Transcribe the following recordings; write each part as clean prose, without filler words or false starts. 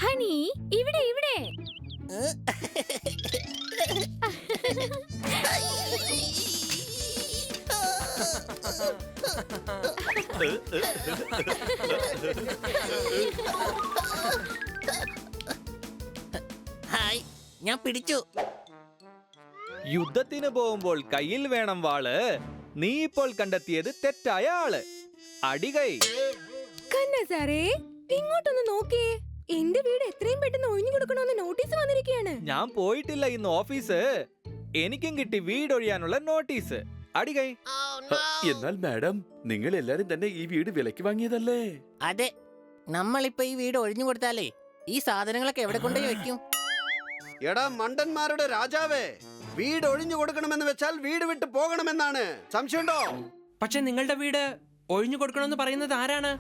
Honey, ഇവിടെ ഇവിടെ. Hi, ഞാൻ പിടിച്ചു. യുദ്ധത്തിന് പോകുമ്പോൾ കയ്യിൽ വേണം വാള്. നീ ഇപ്പോൾ കണ്ടെത്തിയത് തെറ്റായ ആള്. അടികൈ. കണ്ണ സാറേ, ഇങ്ങോട്ടൊന്ന് നോക്കിയേ. എന്റെ വീട് എത്രയും പെട്ടെന്ന് ഒഴിഞ്ഞു കൊടുക്കണമെന്ന് നോട്ടീസ് വന്നിരിക്കുകയാണ്. ഞാൻ പോയിട്ടില്ല ഇന്ന് ഓഫീസ്. എനിക്കും കിട്ടി വീടൊഴിയാനുള്ള നോട്ടീസ്. അടികൈ. എന്നാൽ മാഡം, നിങ്ങൾ എല്ലാരും തന്നെ ഈ വീട് വിലക്ക് വാങ്ങിയതല്ലേ? അതെ, നമ്മളിപ്പോ ഈ വീട് ഒഴിഞ്ഞു കൊടുത്താലേ ഈ സാധനങ്ങളൊക്കെ എവിടെ കൊണ്ടുപോയി വെക്കും? എടാ മണ്ടന്മാരുടെ രാജാവേ, വീട് ഒഴിഞ്ഞു കൊടുക്കണമെന്ന് വെച്ചാൽ വീട് വിട്ട് പോകണമെന്നാണ്. സംശയമുണ്ടോ? പക്ഷെ നിങ്ങളുടെ വീട് ഒഴിഞ്ഞു കൊടുക്കണമെന്ന് പറയുന്നത് ആരാണ്?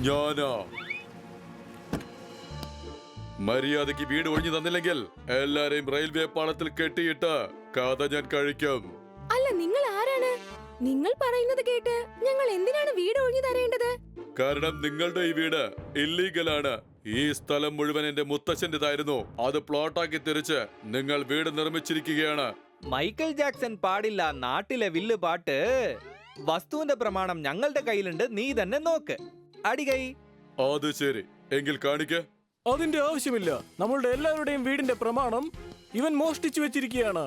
ഞാനാ. മര്യാദക്ക് വീട് ഒഴിഞ്ഞു തന്നില്ലെങ്കിൽ എല്ലാരെയും റെയിൽവേ പാളത്തിൽ കെട്ടിയിട്ട് കഥ ഞാൻ കഴിക്കും. അല്ല, നിങ്ങൾ ആരാണ്? നിങ്ങൾ പറയുന്നത് കേട്ട് ഞങ്ങൾ എന്തിനാണ് വീട് ഒഴിഞ്ഞു തരേണ്ടത്? കാരണം നിങ്ങളുടെ ഈ വീട് ഇല്ലീഗലാണ്. ഈ സ്ഥലം മുഴുവൻ എന്റെ മുത്തച്ഛൻ്റെതായിരുന്നു. അത് പ്ലോട്ടാക്കി തിരിച്ച് നിങ്ങൾ വീട് നിർമ്മിച്ചിരിക്കുകയാണ്. മൈക്കൽ ജാക്സൺ പാടില്ല നാട്ടിലെ വില്ല് പാട്ട്. വസ്തുവിന്റെ പ്രമാണം ഞങ്ങളുടെ കയ്യിലുണ്ട്, നീ തന്നെ നോക്ക്. അടികൈ. അത് ശരി, എങ്കിൽ കാണിക്ക. അതിന്റെ ആവശ്യമില്ല. നമ്മളുടെ എല്ലാവരുടെയും വീടിന്റെ പ്രമാണം ഇവൻ മോഷ്ടിച്ചു വെച്ചിരിക്കുകയാണ്.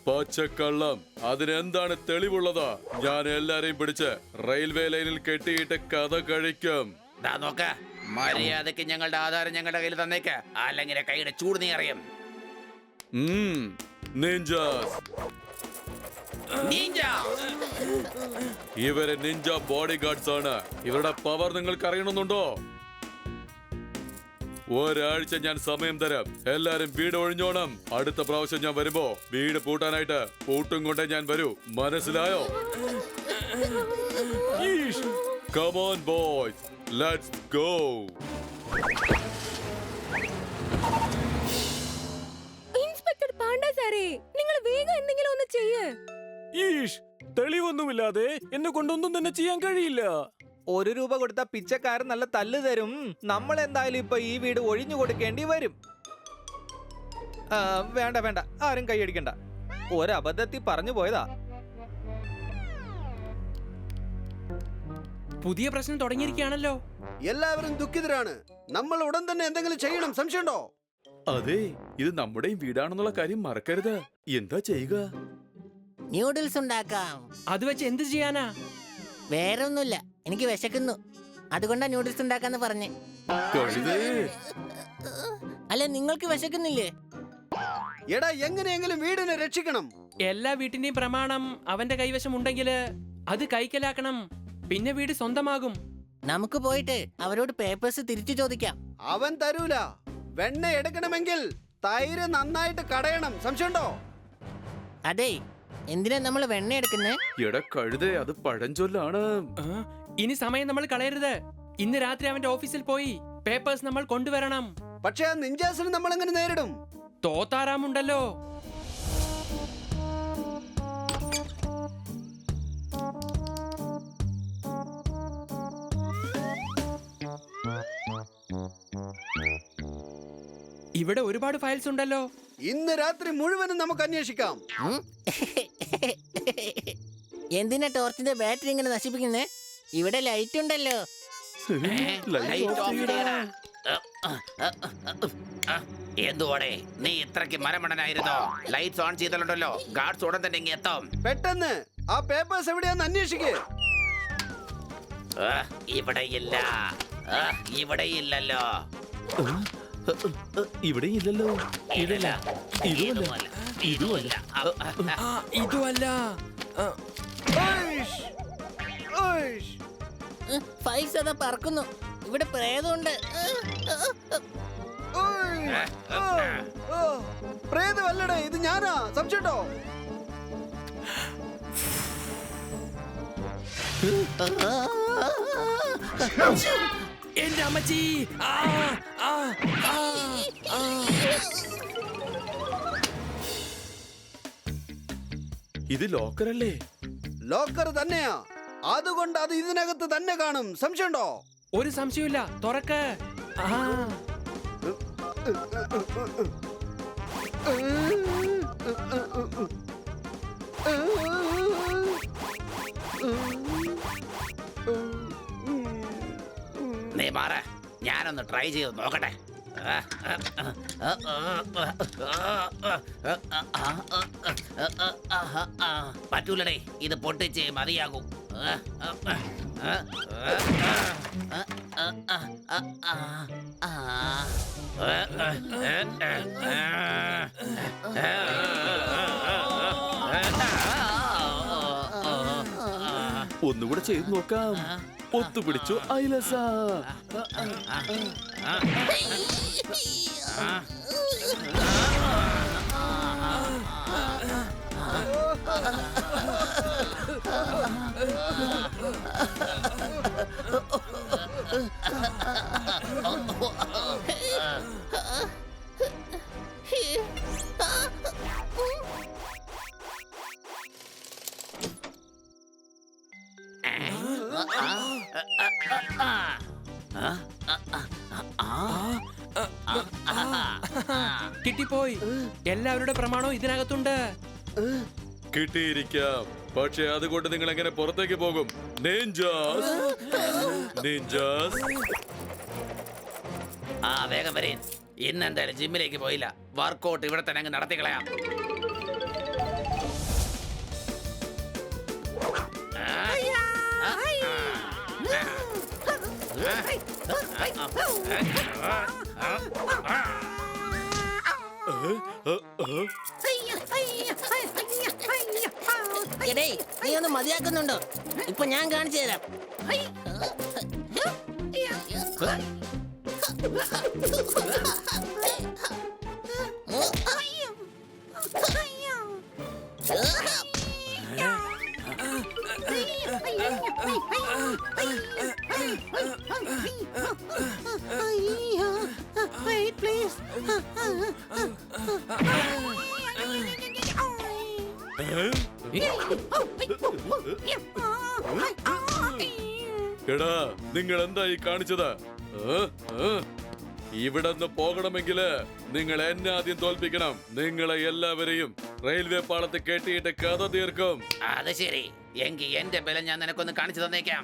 പച്ചക്കള്ളം. അതിനെന്താണ് തെളിവുള്ളത്? ഞാൻ എല്ലാരെയും പിടിച്ച് റെയിൽവേ ലൈനിൽ കെട്ടിയിട്ട് കഥ കഴിക്കും. നോക്ക, മര്യാദക്ക് ഞങ്ങളുടെ ആധാരം ഞങ്ങളുടെ കയ്യിൽ തന്നേക്ക്, അല്ലെങ്കിൽ കൈയുടെ ചൂട് നീ അറിയും. നിഞ്ചാസ്. ഇവരെ നിഞ്ച ബോഡി ഗാർഡ്സ് ആണ്. ഇവരുടെ പവർ നിങ്ങൾക്ക് അറിയണമെന്നുണ്ടോ? ഒരാഴ്ച ഞാൻ സമയം തരാം. എല്ലാരും വീട് ഒഴിഞ്ഞോണം. അടുത്ത പ്രാവശ്യം ഞാൻ വരുമ്പോ വീട് പൂട്ടാനായിട്ട് പൂട്ടും കൊണ്ടേ ഞാൻ വരൂ. മനസ്സിലായോ? Come on boys, let's go. Inspector Panda സാറേ, നിങ്ങൾ വേഗം എന്തെങ്കിലും ഒന്ന് ചെയ്യ്. ഈഷ്, തെളിവൊന്നുമില്ലാതെ എന്നെ കൊണ്ടൊന്നും തന്നെ ചെയ്യാൻ കഴിയില്ല. 1 രൂപ കൊടുത്ത പിച്ചക്കാരൻ നല്ല തല്ല് തരും. നമ്മൾ എന്തായാലും ഇപ്പൊ ഈ വീട് ഒഴിഞ്ഞു കൊടുക്കേണ്ടി വരും. വേണ്ട വേണ്ട, ആരും കൈയടിക്കണ്ട. ഒരബദ്ധത്തിൽ പറഞ്ഞു പോയതാ. പുതിയ പ്രശ്നം തുടങ്ങിയിരിക്കുകയാണല്ലോ. എല്ലാവരും ദുഃഖിതരാണ്. നമ്മൾ ഉടൻ തന്നെ എന്തെങ്കിലും ചെയ്യണം. സംശയമുണ്ടോ? അതെ, ഇത് നമ്മുടെയും വീടാണെന്നുള്ള കാര്യം മറക്കരുത്. എന്താ ചെയ്യുക? ന്യൂഡിൽസ് ഉണ്ടാക്കാം. അത് വെച്ച് എന്ത് ചെയ്യാനാ? വേറെ ഒന്നുമില്ല, എനിക്ക് വിശക്കുന്നു. അതുകൊണ്ടാ ന്യൂഡിൽസ് ഉണ്ടാക്കാന്ന് പറഞ്ഞേ. അല്ല, നിങ്ങൾക്ക് വിശക്കുന്നില്ലേ? എടാ, എങ്ങനെയെങ്കിലും വീടിനെ രക്ഷിക്കണം. എല്ലാ വീട്ടിന്റെയും പ്രമാണം അവന്റെ കൈവശം ഉണ്ടെങ്കിൽ അത് കൈക്കലാക്കണം. പിന്നെ വീട് സ്വന്തമാകും. നമുക്ക് പോയിട്ട് അവരോട് പേപ്പേഴ്സ് തിരിച്ചു ചോദിക്കാം. അവൻ തരൂല. വെണ്ണ എടുക്കണമെങ്കിൽ തൈര് നന്നായിട്ട് കടയണം. സംശയമുണ്ടോ? അതെ, എന്തിനാ നമ്മൾ വെണ്ണ എടുക്കുന്നേ? എടാ കഴുതേ, അത് പഴഞ്ചൊല്ലാണ്. ഇനി സമയം നമ്മൾ കളയരുത്. ഇന്ന് രാത്രി അവന്റെ ഓഫീസിൽ പോയി പേപ്പേഴ്സ് നമ്മൾ കൊണ്ടുവരണം. പക്ഷെ ആ നിഞ്ചാസിന് നമ്മൾ എങ്ങനെ നേരിടും? തോത്താറാമുണ്ടല്ലോ. ഇവിടെ ഒരുപാട് ഫയൽസ് ഉണ്ടല്ലോ. ഇന്ന് രാത്രി മുഴുവനും നമുക്ക് അന്വേഷിക്കാം. എന്തിനാ ടോർച്ചിന്റെ ബാറ്ററി ഇങ്ങനെ നശിപ്പിക്കുന്നേ? ഇവിടെ ലൈറ്റ് ഉണ്ടല്ലോ. എന്തുവാടേ, നീ ഇത്രക്ക് മരമണ്ടനായിരുന്നോ? ലൈറ്റ്സ് ഓൺ ചെയ്തിട്ടുണ്ടല്ലോ. ഗാർഡ്സ് ഉടൻ തന്നെ ഇങ്ങ് എത്തും. പെട്ടെന്ന് ആ പേപ്പേഴ്സ് എവിടെയാന്ന് അന്വേഷിക്കേ. ഇവിടെയില്ല, ഇവിടെയില്ലല്ലോ. ഇവിടെ ഇല്ലല്ലോ. ഇതല്ല, ഇതുമല്ല, ഇതുമല്ല. ഇതുമല്ല. പൈസ അതാ പറക്കുന്നു. ഇവിടെ പ്രേതമുണ്ട്. പ്രേതമല്ലടേ, ഇത് ഞാനാ. സംശയമുണ്ടോ? എന്റെ അമ്മച്ചി ആ, ആ, ആ, ആ. ഇത് ലോക്കറല്ലേ? ലോക്കർ തന്നെയാ. അതുകൊണ്ട് അത് ഇതിനകത്ത് തന്നെ കാണും. സംശയമുണ്ടോ? ഒരു സംശയമില്ല, തുറക്ക്. ആ, നീ മാറ, ഞാനൊന്ന് ട്രൈ ചെയ്ത് നോക്കട്ടെ. പറ്റൂലടേ, ഇത് പൊട്ടിച്ചേ മതിയാകൂ. ഒന്നുകൂടെ ചെയ്ത് നോക്കാം. ഒത്തുപിടിച്ചു ഐലസ. കിട്ടിപ്പോയി. എല്ലാവരുടെ പ്രമാണവും ഇതിനകത്തുണ്ട്. കിട്ടിയിരിക്കാം. പക്ഷെ അതുകൊണ്ട് നിങ്ങൾ എങ്ങനെ പുറത്തേക്ക് പോകും? Ninjas, Ninjas. വേഗം വരീൻ. ഇന്ന് എന്തായാലും ജിമ്മിലേക്ക് പോയില്ല. വർക്കൗട്ട് ഇവിടെ തന്നെ അങ്ങ് നടത്തി കളയാം. എടേ, നീ ഒന്ന് മതിയാക്കുന്നുണ്ടോ? ഇപ്പൊ ഞാൻ കാണിച്ചു തരാം. എടാ, നിങ്ങൾ എന്തായി കാണിച്ചത്? ഇവിടെ നിന്ന് പോകണമെങ്കില് നിങ്ങൾ എന്നെ ആദ്യം തോൽപ്പിക്കണം. നിങ്ങളെ എല്ലാവരെയും റെയിൽവേ പാളത്ത് കെട്ടിയിട്ട് കഥ തീർക്കും. അത് ശരി, എങ്കിൽ എന്റെ ബലം ഞാൻ നിനക്കൊന്ന് കാണിച്ചു തന്നേക്കാം.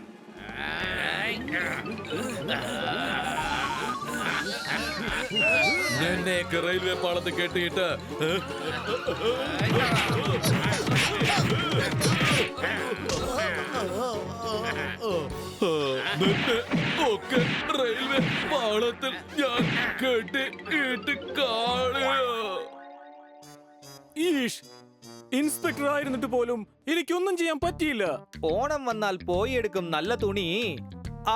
എന്നെയൊക്കെ റെയിൽവേ പാളത്ത് കെട്ടിയിട്ട് നിന്നെ ഒക്കെ റെയിൽവേ പാളത്തിൽ ഞാൻ കെട്ടിയിട്ട് കാണുക. ഈഷ്, ഇൻസ്പെക്ടർ ആയിരുന്നിട്ട് പോലും എനിക്കൊന്നും ചെയ്യാൻ പറ്റിയില്ല. ഓണം വന്നാൽ പോയി എടുക്കും നല്ല തുണി.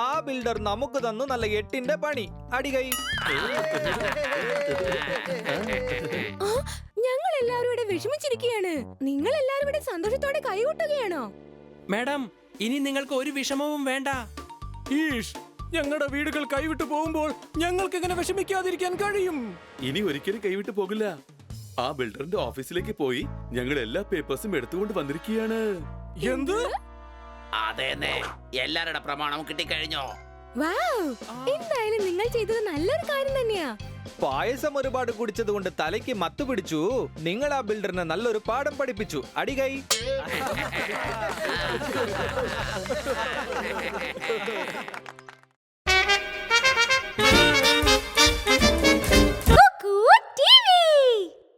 ആ ബിൽഡർ നമുക്ക് തന്നു നല്ല 8ന്റെ പണി. അടികൈ. ഞങ്ങൾ എല്ലാവരും ഇവിടെ വിഷമിച്ചിരിക്കുകയാണ്. നിങ്ങൾ എല്ലാവരും ഇവിടെ സന്തോഷത്തോടെ കൈകൊട്ടുകയാണോ? മാഡം, ഇനി നിങ്ങൾക്ക് ഒരു വിഷമവും വേണ്ട. ഈഷ്, ഞങ്ങളുടെ വീടുകൾ കൈവിട്ടു പോകുമ്പോൾ ഞങ്ങൾക്ക് എങ്ങനെ വിഷമിക്കാതിരിക്കാൻ കഴിയും? ഇനി ഒരിക്കലും കൈവിട്ട് പോകില്ല. ആ ബിൽഡറിന്റെ ഓഫീസിലേക്ക് പോയി ഞങ്ങൾ എല്ലാ പേപ്പേഴ്സും എടുത്തുകൊണ്ട് വന്നിരിക്കുകയാണ്. എന്ത്? അതേന്നെ, എല്ലാവരുടെ പ്രമാണവും കിട്ടിക്കഴിഞ്ഞോ? വാവ്, എന്തായാലും നിങ്ങൾ ചെയ്തത് നല്ലൊരു കാര്യം തന്നെയാ. പായസം ഒരുപാട് കുടിച്ചത് കൊണ്ട് തലയ്ക്ക് മത്തു പിടിച്ചു. നിങ്ങൾ ആ ബിൽഡറിനെ നല്ലൊരു പാഠം പഠിപ്പിച്ചു. അടികൈ.